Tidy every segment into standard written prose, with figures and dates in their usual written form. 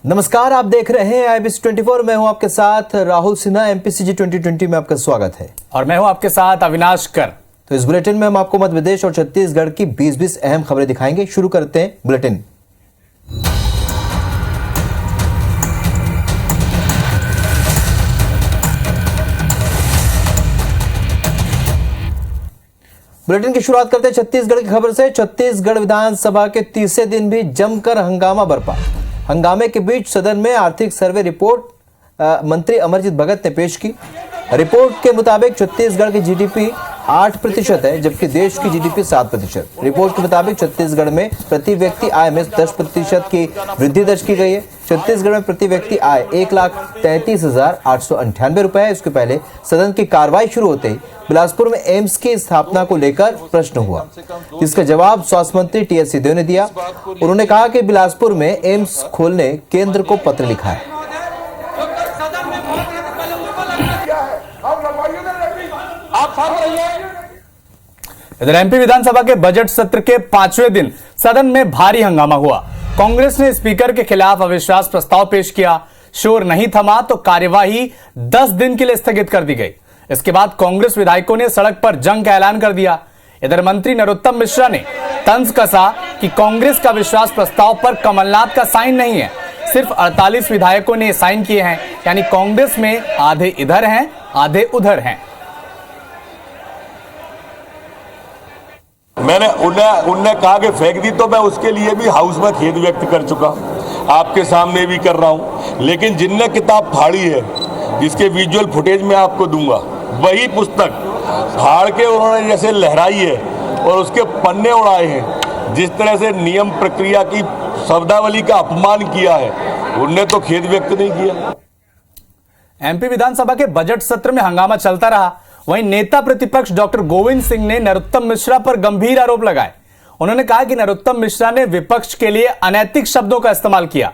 नमस्कार, आप देख रहे हैं IBC 24। मैं हूं आपके साथ राहुल सिन्हा। MPCG 2020 में आपका स्वागत है और मैं हूं आपके साथ अविनाश कर। तो इस बुलेटिन में हम आपको मध्य प्रदेश और छत्तीसगढ़ की 20-20 अहम खबरें दिखाएंगे। शुरू करते हैं बुलेटिन। बुलेटिन की शुरुआत करते हैं छत्तीसगढ़ की खबर से। छत्तीसगढ़ विधानसभा के तीसरे दिन भी जमकर हंगामा बरपा। हंगामे के बीच सदन में आर्थिक सर्वे रिपोर्ट मंत्री अमरजीत भगत ने पेश की। रिपोर्ट के मुताबिक छत्तीसगढ़ की जीडीपी 8% है, जबकि देश की जीडीपी 7%। रिपोर्ट के मुताबिक छत्तीसगढ़ में प्रति व्यक्ति आय में 10% की वृद्धि दर्ज की गई है। छत्तीसगढ़ में प्रति व्यक्ति आय 1,33,898 रुपए है। इसके पहले सदन की कार्रवाई शुरू होते ही बिलासपुर में एम्स की स्थापना को लेकर प्रश्न हुआ, जिसका जवाब स्वास्थ्य मंत्री टीएस सिंहदेव ने दिया। उन्होंने कहा कि बिलासपुर में एम्स खोलने केंद्र को पत्र लिखा है। इधर एमपी विधानसभा के बजट सत्र के 5वें दिन सदन में भारी हंगामा हुआ। कांग्रेस ने स्पीकर के खिलाफ अविश्वास प्रस्ताव पेश किया। शोर नहीं थमा तो कार्यवाही 10 दिन के लिए स्थगित कर दी गई। इसके बाद कांग्रेस विधायकों ने सड़क पर जंग का ऐलान कर दिया। इधर मंत्री नरोत्तम मिश्रा ने तंज कसा कि कांग्रेस का विश्वास प्रस्ताव पर कमलनाथ का साइन नहीं है, सिर्फ 48 विधायकों ने साइन किए हैं, यानी कांग्रेस में आधे इधर हैं आधे उधर हैं। मैंने उनने कहा कि फेंक दी, तो मैं उसके लिए भी हाउस में खेद व्यक्त कर चुका, आपके सामने भी कर रहा हूं। लेकिन जिनने किताब फाड़ी है, जिसके विजुअल फुटेज मैं आपको दूंगा, वही पुस्तक फाड़ के उन्होंने जैसे लहराई है और उसके पन्ने उड़ाए हैं, जिस तरह से नियम प्रक्रिया की शब्दावली का अपमान किया है, उनने तो खेद व्यक्त नहीं किया। एमपी विधानसभा के बजट सत्र में हंगामा चलता रहा। वहीं नेता प्रतिपक्ष डॉक्टर गोविंद सिंह ने नरोत्तम मिश्रा पर गंभीर आरोप लगाए। उन्होंने कहा कि नरोत्तम मिश्रा ने विपक्ष के लिए अनैतिक शब्दों का इस्तेमाल किया।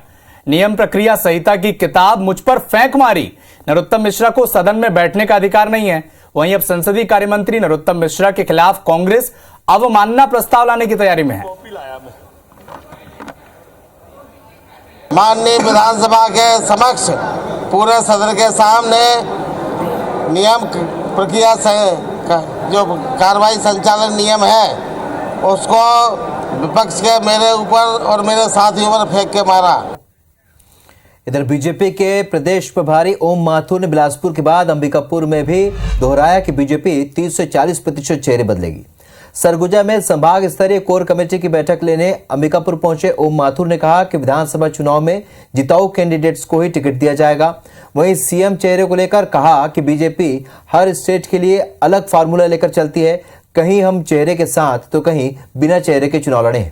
नियम प्रक्रिया संहिता की किताब मुझ पर फेंक मारी। नरोत्तम मिश्रा को सदन में बैठने का अधिकार नहीं है। वहीं अब संसदीय कार्य मंत्री नरोत्तम मिश्रा के खिलाफ कांग्रेस अवमानना प्रस्ताव लाने की तैयारी में है। माननीय विधानसभा के समक्ष पूरे सदन के सामने नियम प्रक्रिया से जो कार्रवाई संचालन नियम है, उसको विपक्ष के मेरे ऊपर और मेरे साथियों पर फेंक के मारा। इधर बीजेपी के प्रदेश प्रभारी ओम माथुर ने बिलासपुर के बाद अंबिकापुर में भी दोहराया कि बीजेपी 30 से 40% चेहरे बदलेगी। सरगुजा में संभाग स्तरीय कोर कमेटी की बैठक लेने अंबिकापुर पहुंचे ओम माथुर ने कहा कि विधानसभा चुनाव में जिताऊ कैंडिडेट्स को ही टिकट दिया जाएगा। वहीं सीएम चेहरे को लेकर कहा कि बीजेपी हर स्टेट के लिए अलग फार्मूला लेकर चलती है, कहीं हम चेहरे के साथ तो कहीं बिना चेहरे के चुनाव लड़े।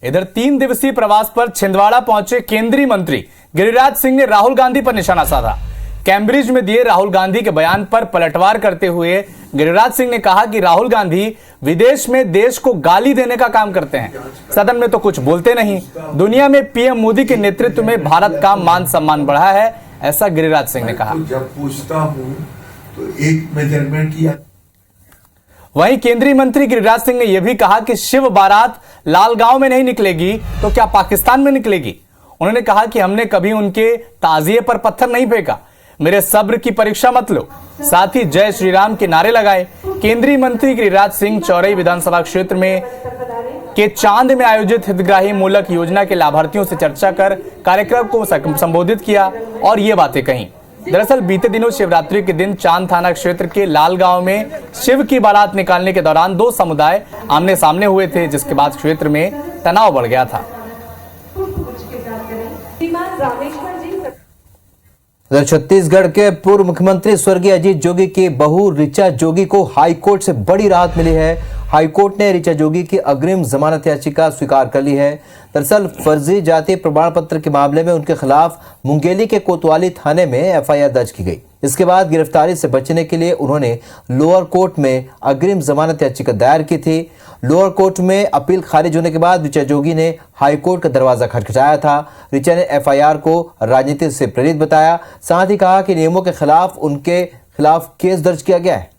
इधर 3 दिवसीय प्रवास पर छिंदवाड़ा पहुंचे केंद्रीय मंत्री गिरिराज सिंह ने राहुल गांधी पर निशाना साधा। कैम्ब्रिज में दिए राहुल गांधी के बयान पर पलटवार करते हुए गिरिराज सिंह ने कहा कि राहुल गांधी विदेश में देश को गाली देने का काम करते हैं, सदन में तो कुछ बोलते नहीं। दुनिया में पीएम मोदी के नेतृत्व में भारत का मान सम्मान बढ़ा है, ऐसा गिरिराज सिंह ने कहा। जब पूछता हूं तो एक मेजरमेंट किया। वहीं केंद्रीय मंत्री गिरिराज सिंह ने यह भी कहा कि शिव बारात लालगांव में नहीं निकलेगी तो क्या पाकिस्तान में निकलेगी। उन्होंने कहा कि हमने कभी उनके ताजिए पर पत्थर नहीं फेंका, मेरे सब्र की परीक्षा मत लो। साथ ही जय श्री राम के नारे लगाए। केंद्रीय मंत्री गिरिराज सिंह चौरई विधानसभा क्षेत्र में के चांद में आयोजित हितग्राही मूलक योजना के लाभार्थियों से चर्चा कर कार्यक्रम को संबोधित किया और ये बातें कही। दरअसल बीते दिनों शिवरात्रि के दिन चांद थाना क्षेत्र के लालगांव में शिव की बारात निकालने के दौरान 2 समुदाय आमने सामने हुए थे, जिसके बाद क्षेत्र में तनाव बढ़ गया था। छत्तीसगढ़ के पूर्व मुख्यमंत्री स्वर्गीय अजीत जोगी की बहू ऋचा जोगी को हाईकोर्ट से बड़ी राहत मिली है। हाईकोर्ट ने ऋचा जोगी की अग्रिम जमानत याचिका स्वीकार कर ली है। दरअसल फर्जी जाति प्रमाण पत्र के मामले में उनके खिलाफ मुंगेली के कोतवाली थाने में एफआईआर दर्ज की गई। इसके बाद गिरफ्तारी से बचने के लिए उन्होंने लोअर कोर्ट में अग्रिम जमानत याचिका दायर की थी। लोअर कोर्ट में अपील खारिज होने के बाद ऋचा जोगी ने हाईकोर्ट का दरवाजा खटखटाया था। ऋचा ने एफआईआर को राजनीति से प्रेरित बताया, साथ ही कहा कि नियमों के खिलाफ उनके खिलाफ केस दर्ज किया गया है।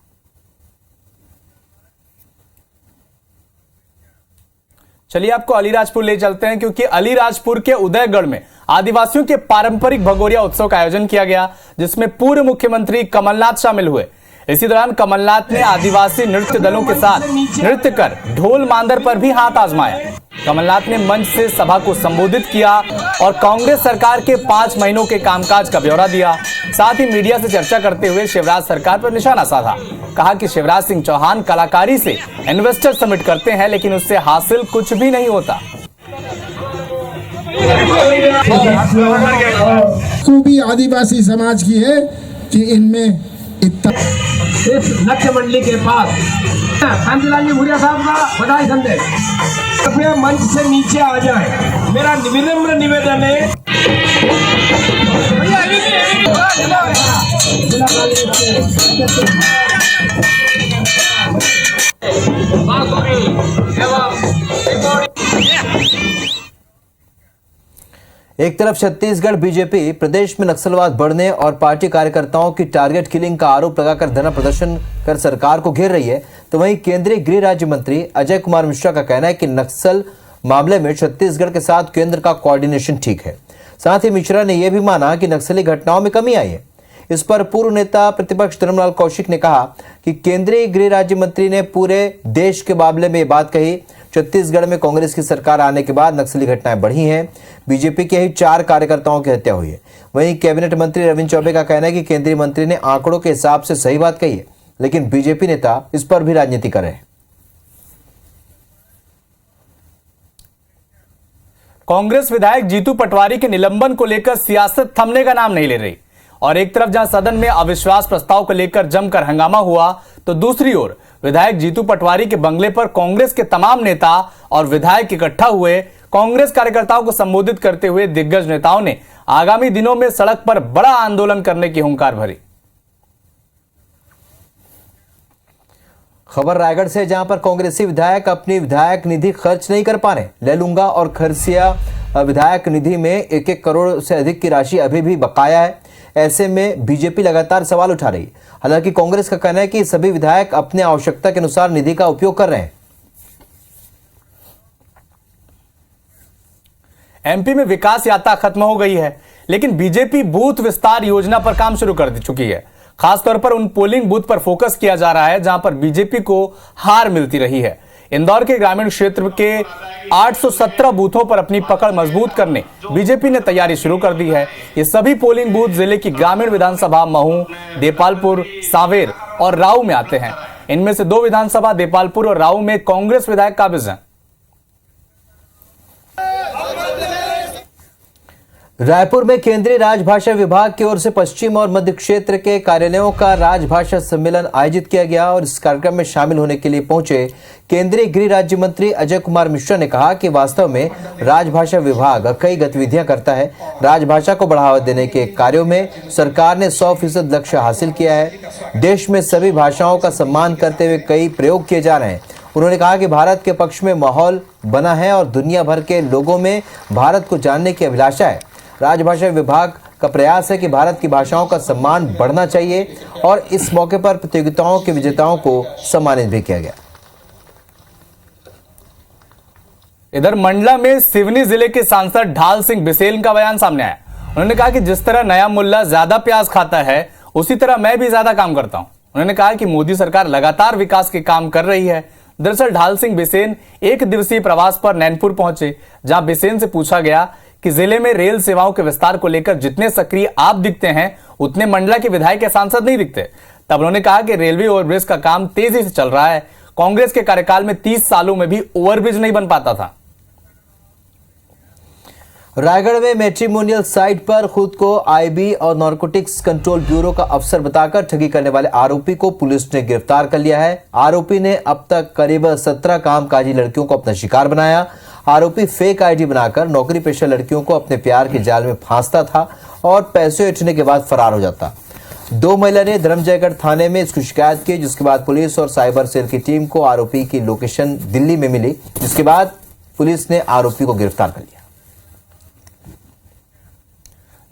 चलिए आपको अलीराजपुर ले चलते हैं, क्योंकि अलीराजपुर के उदयगढ़ में आदिवासियों के पारंपरिक भगोरिया उत्सव का आयोजन किया गया, जिसमें पूर्व मुख्यमंत्री कमलनाथ शामिल हुए। इसी दौरान कमलनाथ ने आदिवासी नृत्य दलों के साथ नृत्य कर ढोल मांदर पर भी हाथ आजमाया। कमलनाथ ने मंच से सभा को संबोधित किया और कांग्रेस सरकार के 5 महीनों के कामकाज का ब्यौरा दिया। साथ ही मीडिया से चर्चा करते हुए शिवराज सरकार पर निशाना साधा। कहा कि शिवराज सिंह चौहान कलाकारी से इन्वेस्टर समिट करते हैं, लेकिन उससे हासिल कुछ भी नहीं होता। खूबी आदिवासी समाज की है कि इनमें इतना इस लक्ष्य मंडली के पास कांतिलाल जी भूरिया साहब का बधाई संदेश। कृपया मंच से नीचे आ जाएं। मेरा विनम्र निवेदन है। एक तरफ छत्तीसगढ़ बीजेपी प्रदेश में नक्सलवाद बढ़ने और पार्टी कार्यकर्ताओं की टारगेट किलिंग का आरोप लगाकर धरना प्रदर्शन कर सरकार को घेर रही है, तो वहीं केंद्रीय गृह राज्य मंत्री अजय कुमार मिश्रा का कहना है कि नक्सल मामले में छत्तीसगढ़ के साथ केंद्र का कोऑर्डिनेशन ठीक है। साथ ही मिश्रा ने यह भी माना कि नक्सली घटनाओं में कमी आई है। इस पर पूर्व नेता प्रतिपक्ष धर्मलाल कौशिक ने कहा कि केंद्रीय गृह राज्य मंत्री ने पूरे देश के मामले में ये बात कही। छत्तीसगढ़ में कांग्रेस की सरकार आने के बाद नक्सली घटनाएं बढ़ी हैं। बीजेपी के ही 4 कार्यकर्ताओं की हत्या हुई है। वहीं कैबिनेट मंत्री रविंद्र चौबे का कहना है कि केंद्रीय मंत्री ने आंकड़ों के हिसाब से सही बात कही है, लेकिन बीजेपी नेता इस पर भी राजनीति कर रहे हैं। कांग्रेस विधायक जीतू पटवारी के निलंबन को लेकर सियासत थमने का नाम नहीं ले रही और एक तरफ जहां सदन में अविश्वास प्रस्ताव को लेकर जमकर हंगामा हुआ, तो दूसरी ओर विधायक जीतू पटवारी के बंगले पर कांग्रेस के तमाम नेता और विधायक इकट्ठा हुए। कांग्रेस कार्यकर्ताओं को संबोधित करते हुए दिग्गज नेताओं ने आगामी दिनों में सड़क पर बड़ा आंदोलन करने की हुंकार भरी। खबर रायगढ़ से, जहां पर कांग्रेसी विधायक अपनी विधायक निधि खर्च नहीं कर पा रहे। लैलूंगा और खरसिया विधायक निधि में 1-1 करोड़ से अधिक की राशि अभी भी बकाया है। ऐसे में बीजेपी लगातार सवाल उठा रही है। हालांकि कांग्रेस का कहना है कि सभी विधायक अपने आवश्यकता के अनुसार निधि का उपयोग कर रहे हैं। एमपी में विकास यात्रा खत्म हो गई है, लेकिन बीजेपी बूथ विस्तार योजना पर काम शुरू कर चुकी है। खासतौर पर उन पोलिंग बूथ पर फोकस किया जा रहा है जहां पर बीजेपी को हार मिलती रही है। इंदौर के ग्रामीण क्षेत्र के 817 बूथों पर अपनी पकड़ मजबूत करने बीजेपी ने तैयारी शुरू कर दी है। ये सभी पोलिंग बूथ जिले की ग्रामीण विधानसभा महू, देपालपुर, सांवेर और राऊ में आते हैं। इनमें से 2 विधानसभा देपालपुर और राऊ में कांग्रेस विधायक काबिज हैं। रायपुर में केंद्रीय राजभाषा विभाग की ओर से पश्चिम और मध्य क्षेत्र के कार्यालयों का राजभाषा सम्मेलन आयोजित किया गया और इस कार्यक्रम में शामिल होने के लिए पहुंचे केंद्रीय गृह राज्य मंत्री अजय कुमार मिश्रा ने कहा कि वास्तव में राजभाषा विभाग कई गतिविधियां करता है। राजभाषा को बढ़ावा देने के कार्यों में सरकार ने 100% लक्ष्य हासिल किया है। देश में सभी भाषाओं का सम्मान करते हुए कई प्रयोग किए जा रहे हैं। उन्होंने कहा कि भारत के पक्ष में माहौल बना है और दुनिया भर के लोगों में भारत को जानने की अभिलाषा है। राजभाषा विभाग का प्रयास है कि भारत की भाषाओं का सम्मान बढ़ना चाहिए और इस मौके पर प्रतियोगिताओं के विजेताओं को सम्मानित भी किया गया। इधर मंडला में सिवनी जिले के सांसद ढाल सिंह बिसेन का बयान सामने आया। उन्होंने कहा कि जिस तरह नया मुल्ला ज्यादा प्याज खाता है, उसी तरह मैं भी ज्यादा काम करता हूं। उन्होंने कहा कि मोदी सरकार लगातार विकास के काम कर रही है। दरअसल ढाल सिंह बिसेन 1 दिवसीय प्रवास पर नैनपुर पहुंचे, जहां बिसेन से पूछा गया कि जिले में रेल सेवाओं के विस्तार को लेकर जितने सक्रिय आप दिखते हैं, उतने मंडला के विधायक या सांसद नहीं दिखते। तब उन्होंने कहा कि रेलवे ओवरब्रिज का काम तेजी से चल रहा है। कांग्रेस के कार्यकाल में 30 सालों में भी ओवरब्रिज नहीं बन पाता था। रायगढ़ में मैट्रिमोनियल साइट पर खुद को आईबी और नारकोटिक्स कंट्रोल ब्यूरो का अफसर बताकर ठगी करने वाले आरोपी को पुलिस ने गिरफ्तार कर लिया है। आरोपी ने अब तक करीब 17 कामकाजी लड़कियों को अपना शिकार बनाया। आरोपी फेक आईडी बनाकर नौकरी पेशा लड़कियों को अपने प्यार के जाल में फांसता था और पैसे उठने के बाद फरार हो जाता। 2 महिला ने धर्मजयगढ़ थाने में इसकी शिकायत की, जिसके बाद पुलिस और साइबर सेल की टीम को आरोपी की लोकेशन दिल्ली में मिली, जिसके बाद पुलिस ने आरोपी को गिरफ्तार कर लिया।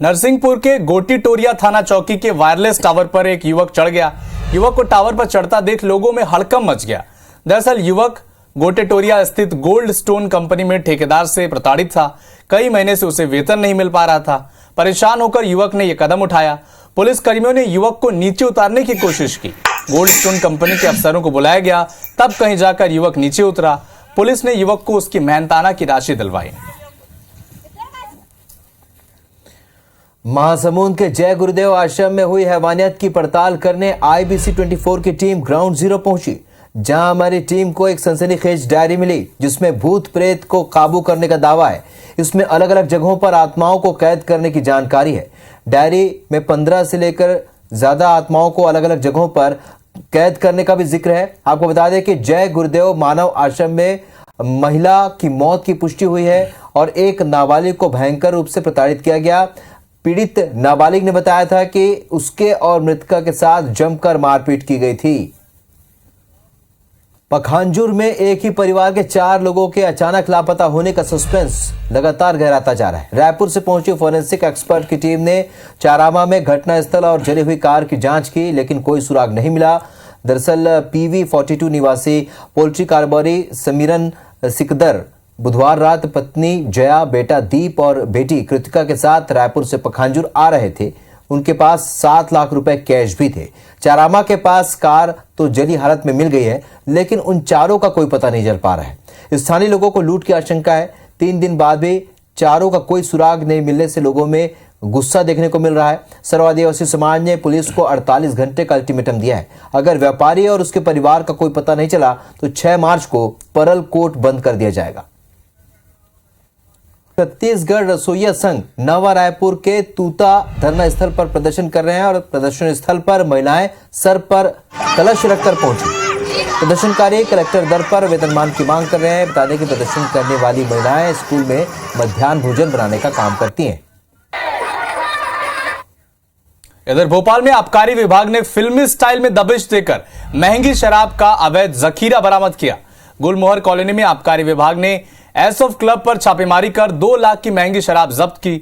नरसिंहपुर के गोटी टोरिया थाना चौकी के वायरलेस टावर पर एक युवक चढ़ गया। युवक को टावर पर चढ़ता देख लोगों में हड़कंप मच गया। दरअसल युवक गोटेटोरिया स्थित गोल्ड स्टोन कंपनी में ठेकेदार से प्रताड़ित था। कई महीने से उसे वेतन नहीं मिल पा रहा था। परेशान होकर युवक ने यह कदम उठाया। पुलिस कर्मियों ने युवक को नीचे उतारने की कोशिश की। गोल्ड स्टोन कंपनी के अफसरों को बुलाया गया, तब कहीं जाकर युवक नीचे उतरा। पुलिस ने युवक को उसकी मेहनताना की राशि दिलवाई। महासमुंद के जय गुरुदेव आश्रम में हुई हैवानियत की पड़ताल करने IBC 24 की टीम ग्राउंड जीरो पहुंची, जहां हमारी टीम को एक सनसनीखेज डायरी मिली जिसमें भूत प्रेत को काबू करने का दावा है। इसमें अलग अलग जगहों पर आत्माओं को कैद करने की जानकारी है। डायरी में 15 से लेकर ज्यादा आत्माओं को अलग अलग जगहों पर कैद करने का भी जिक्र है। आपको बता दें कि जय गुरुदेव मानव आश्रम में महिला की मौत की पुष्टि हुई है और एक नाबालिग को भयंकर रूप से प्रताड़ित किया गया। पीड़ित नाबालिग ने बताया था कि उसके और मृतका के साथ जमकर मारपीट की गई थी। पखांजूर में एक ही परिवार के 4 लोगों के अचानक लापता होने का सस्पेंस लगातार गहराता जा रहा है। रायपुर से पहुंची फॉरेंसिक एक्सपर्ट की टीम ने चारामा में घटनास्थल और जली हुई कार की जांच की, लेकिन कोई सुराग नहीं मिला। दरअसल PV 42 निवासी पोल्ट्री कारोबारी समीरन सिकदर बुधवार रात पत्नी जया, बेटा दीप और बेटी कृतिका के साथ रायपुर से पखांजूर आ रहे थे। उनके पास 7 लाख रुपए कैश भी थे। चारामा के पास कार तो जली हालत में मिल गई है, लेकिन उन चारों का कोई पता नहीं चल पा रहा है। स्थानीय लोगों को लूट की आशंका है। 3 दिन बाद भी चारों का कोई सुराग नहीं मिलने से लोगों में गुस्सा देखने को मिल रहा है। सर्व आदिवासी समाज ने पुलिस को 48 घंटे का अल्टीमेटम दिया है। अगर व्यापारी और उसके परिवार का कोई पता नहीं चला तो 6 मार्च को परल कोर्ट बंद कर दिया जाएगा। छत्तीसगढ़ रसोइया संघ नवा रायपुर के तूता धरना स्थल पर प्रदर्शन कर रहे हैं और प्रदर्शन स्थल पर महिलाएं सर पर कलश रखकर पहुंची। प्रदर्शनकारी कलेक्टर दर पर वेतनमान की मांग कर रहे हैं। बता दें कि प्रदर्शन करने वाली महिलाएं स्कूल में मध्याह्न भोजन बनाने का काम करती हैं। इधर भोपाल में आबकारी विभाग ने फिल्मी स्टाइल में दबिश देकर महंगी शराब का अवैध जखीरा बरामद किया। गुलमोहर कॉलोनी में आबकारी विभाग ने एसोफ क्लब पर छापेमारी कर 2 लाख की महंगी शराब जब्त की।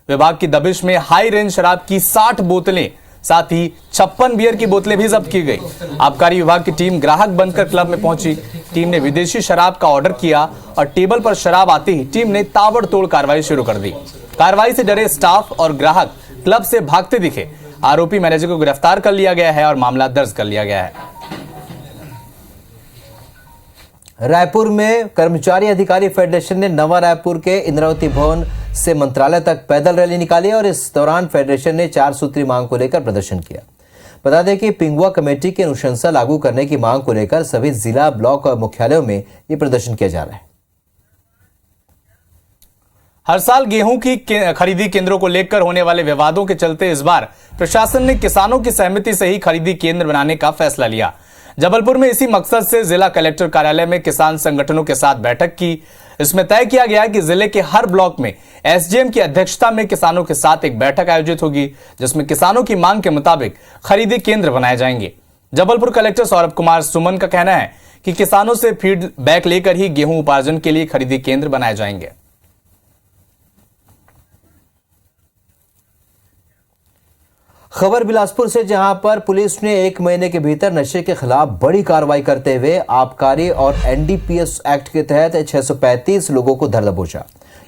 विभाग की दबिश में हाई रेंज शराब की 60 बोतलें, साथ ही 56 बियर की बोतलें भी जब्त की गई। आबकारी विभाग की टीम ग्राहक बनकर क्लब में पहुंची। टीम ने विदेशी शराब का ऑर्डर किया और टेबल पर शराब आते ही टीम ने ताबड़तोड़ कार्रवाई शुरू कर दी। कार्रवाई से डरे स्टाफ और ग्राहक क्लब से भागते दिखे। आरोपी मैनेजर को गिरफ्तार कर लिया गया है और मामला दर्ज कर लिया गया है। रायपुर में कर्मचारी अधिकारी फेडरेशन ने नवा रायपुर के इंद्रावती भवन से मंत्रालय तक पैदल रैली निकाली और इस दौरान फेडरेशन ने 4 सूत्री मांग को लेकर प्रदर्शन किया। बता दें कि पिंगुआ कमेटी की अनुशंसा लागू करने की मांग को लेकर सभी जिला, ब्लॉक और मुख्यालयों में ये प्रदर्शन किया जा रहा है। हर साल गेहूं की खरीदी केंद्रों को लेकर होने वाले विवादों के चलते इस बार प्रशासन ने किसानों की सहमति से ही खरीदी केंद्र बनाने का फैसला लिया। जबलपुर में इसी मकसद से जिला कलेक्टर कार्यालय में किसान संगठनों के साथ बैठक की। इसमें तय किया गया कि जिले के हर ब्लॉक में SDM की अध्यक्षता में किसानों के साथ एक बैठक आयोजित होगी, जिसमें किसानों की मांग के मुताबिक खरीदी केंद्र बनाए जाएंगे। जबलपुर कलेक्टर सौरभ कुमार सुमन का कहना है कि किसानों से फीडबैक लेकर ही गेहूं उपार्जन के लिए खरीदी केंद्र बनाए जाएंगे। खबर बिलासपुर से, जहां पर पुलिस ने 1 महीने के भीतर नशे के खिलाफ बड़ी कार्रवाई करते हुए आबकारी और NDPS एक्ट के तहत 635 लोगों को धर दबोचा,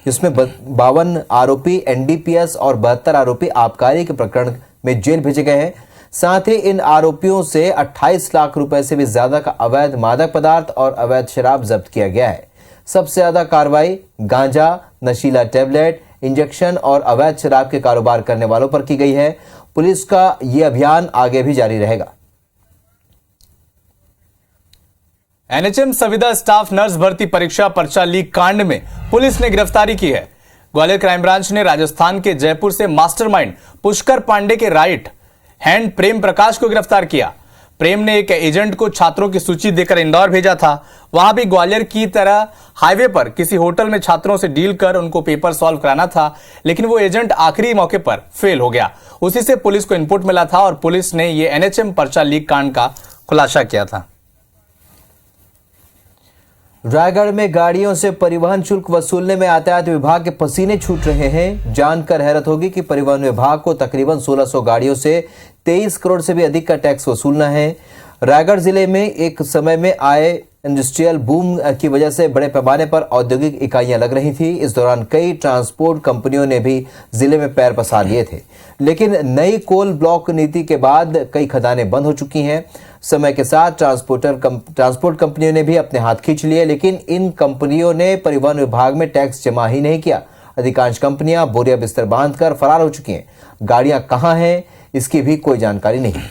जिसमें 52 आरोपी NDPS और 72 आरोपी आबकारी के प्रकरण में जेल भेजे गए हैं। साथ ही इन आरोपियों से 28 लाख रुपए से भी ज्यादा का अवैध मादक पदार्थ और अवैध शराब जब्त किया गया है। सबसे ज्यादा कार्रवाई गांजा, नशीला टैबलेट, इंजेक्शन और अवैध शराब के कारोबार करने वालों पर की गई है। पुलिस का यह अभियान आगे भी जारी रहेगा। NHM संविदा स्टाफ नर्स भर्ती परीक्षा पर्चा लीक कांड में पुलिस ने गिरफ्तारी की है। ग्वालियर क्राइम ब्रांच ने राजस्थान के जयपुर से मास्टरमाइंड पुष्कर पांडे के राइट हैंड प्रेम प्रकाश को गिरफ्तार किया। प्रेम ने एक एजेंट को छात्रों की सूची देकर इंदौर भेजा था। वहां भी ग्वालियर की तरह हाईवे पर किसी होटल में छात्रों से डील कर उनको पेपर सॉल्व कराना था, लेकिन वो एजेंट आखिरी मौके पर फेल हो गया। उसी से पुलिस को इनपुट मिला था और पुलिस ने ये NHM पर्चा लीक कांड का खुलासा किया था। रायगढ़ में गाड़ियों से परिवहन शुल्क वसूलने में यातायात विभाग के पसीने छूट रहे हैं। जानकर हैरत होगी कि परिवहन विभाग को तकरीबन 1600 गाड़ियों से 23 करोड़ से भी अधिक का टैक्स वसूलना है। रायगढ़ जिले में एक समय में आय इंडस्ट्रियल बूम की वजह से बड़े पैमाने पर औद्योगिक इकाइयां लग रही थी। इस दौरान कई ट्रांसपोर्ट कंपनियों ने भी जिले में पैर पसार लिए थे, लेकिन नई कोल ब्लॉक नीति के बाद कई खदानें बंद हो चुकी हैं। समय के साथ ट्रांसपोर्ट कंपनियों ने भी अपने हाथ खींच लिए, लेकिन इन कंपनियों ने परिवहन विभाग में टैक्स जमा ही नहीं किया। अधिकांश कंपनियां बोरिया बिस्तर बांधकर फरार हो चुकी हैं। गाड़ियां कहां हैं, इसकी भी कोई जानकारी नहीं।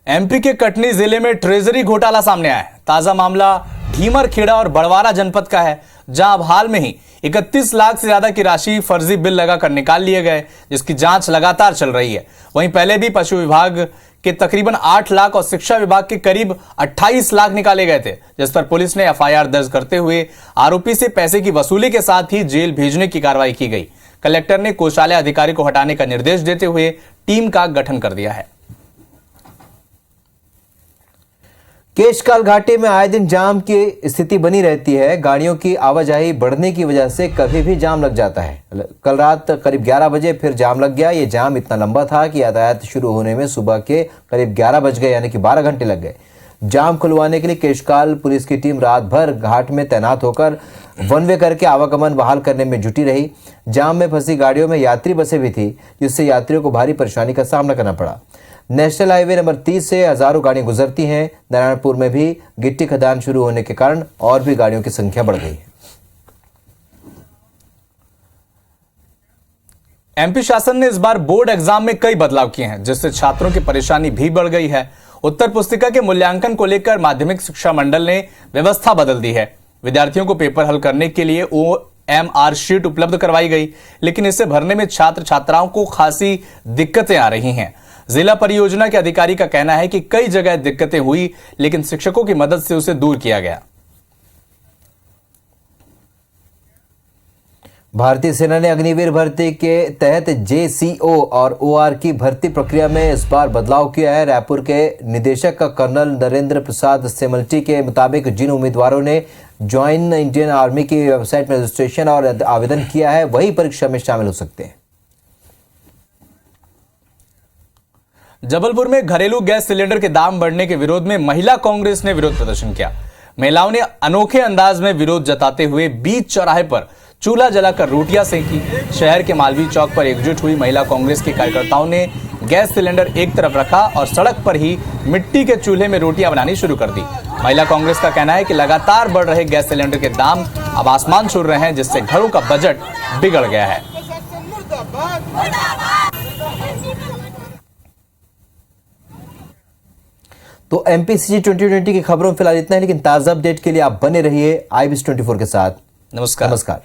एमपी के कटनी जिले में ट्रेजरी घोटाला सामने आया है। ताजा मामला ढीमरखेड़ा और बड़वारा जनपद का है, जहां अब हाल में ही 31 लाख से ज्यादा की राशि फर्जी बिल लगाकर निकाल लिए गए, जिसकी जांच लगातार चल रही है। वहीं पहले भी पशु विभाग के तकरीबन 8 लाख और शिक्षा विभाग के करीब 28 लाख निकाले गए थे, जिस पर पुलिस ने एफआईआर दर्ज करते हुए आरोपी से पैसे की वसूली के साथ ही जेल भेजने की कार्रवाई की गई। कलेक्टर ने कोषालय अधिकारी को हटाने का निर्देश देते हुए टीम का गठन कर दिया है। केशकाल घाटी में आए दिन जाम की स्थिति बनी रहती है। गाड़ियों की आवाजाही बढ़ने की वजह से कभी भी जाम लग जाता है। कल रात करीब 11 बजे फिर जाम लग गया। ये जाम इतना लंबा था कि यातायात शुरू होने में सुबह के करीब 11 बज गए, यानी कि 12 घंटे लग गए। जाम खुलवाने के लिए केशकाल पुलिस की टीम रात भर घाट में तैनात होकर वन वे करके आवागमन बहाल करने में जुटी रही। जाम में फंसी गाड़ियों में यात्री बसें भी थी, जिससे यात्रियों को भारी परेशानी का सामना करना पड़ा। नेशनल हाईवे नंबर 30 से हजारों गाड़ियां गुजरती हैं। नारायणपुर में भी गिट्टी खदान शुरू होने के कारण और भी गाड़ियों की संख्या बढ़ गई है। एमपी शासन ने इस बार बोर्ड एग्जाम में कई बदलाव किए हैं, जिससे छात्रों की परेशानी भी बढ़ गई है। उत्तर पुस्तिका के मूल्यांकन को लेकर माध्यमिक शिक्षा मंडल ने व्यवस्था बदल दी है। विद्यार्थियों को पेपर हल करने के लिए OMR शीट उपलब्ध करवाई गई, लेकिन इसे भरने में छात्र छात्राओं को खासी दिक्कतें आ रही हैं। जिला परियोजना के अधिकारी का कहना है कि कई जगह दिक्कतें हुई, लेकिन शिक्षकों की मदद से उसे दूर किया गया। भारतीय सेना ने अग्निवीर भर्ती के तहत JCO और OR की भर्ती प्रक्रिया में इस बार बदलाव किया है। रायपुर के निदेशक कर्नल नरेंद्र प्रसाद सेमल्टी के मुताबिक जिन उम्मीदवारों ने ज्वाइन इंडियन आर्मी की वेबसाइट में रजिस्ट्रेशन और आवेदन किया है, वही परीक्षा में शामिल हो सकते हैं। जबलपुर में घरेलू गैस सिलेंडर के दाम बढ़ने के विरोध में महिला कांग्रेस ने विरोध प्रदर्शन किया। महिलाओं ने अनोखे अंदाज में विरोध जताते हुए बीच चौराहे पर चूल्हा जलाकर रोटियां सेंकी। शहर के मालवीय चौक पर एकजुट हुई महिला कांग्रेस के कार्यकर्ताओं ने गैस सिलेंडर एक तरफ रखा और सड़क पर ही मिट्टी के चूल्हे में रोटियां बनानी शुरू कर दी। महिला कांग्रेस का कहना है कि लगातार बढ़ रहे गैस सिलेंडर के दाम अब आसमान छू रहे हैं, जिससे घरों का बजट बिगड़ गया है। तो MPCC 2020 की खबरों में फिलहाल इतना है, लेकिन ताजा अपडेट के लिए आप बने रहिए IBS 24 के साथ। नमस्कार।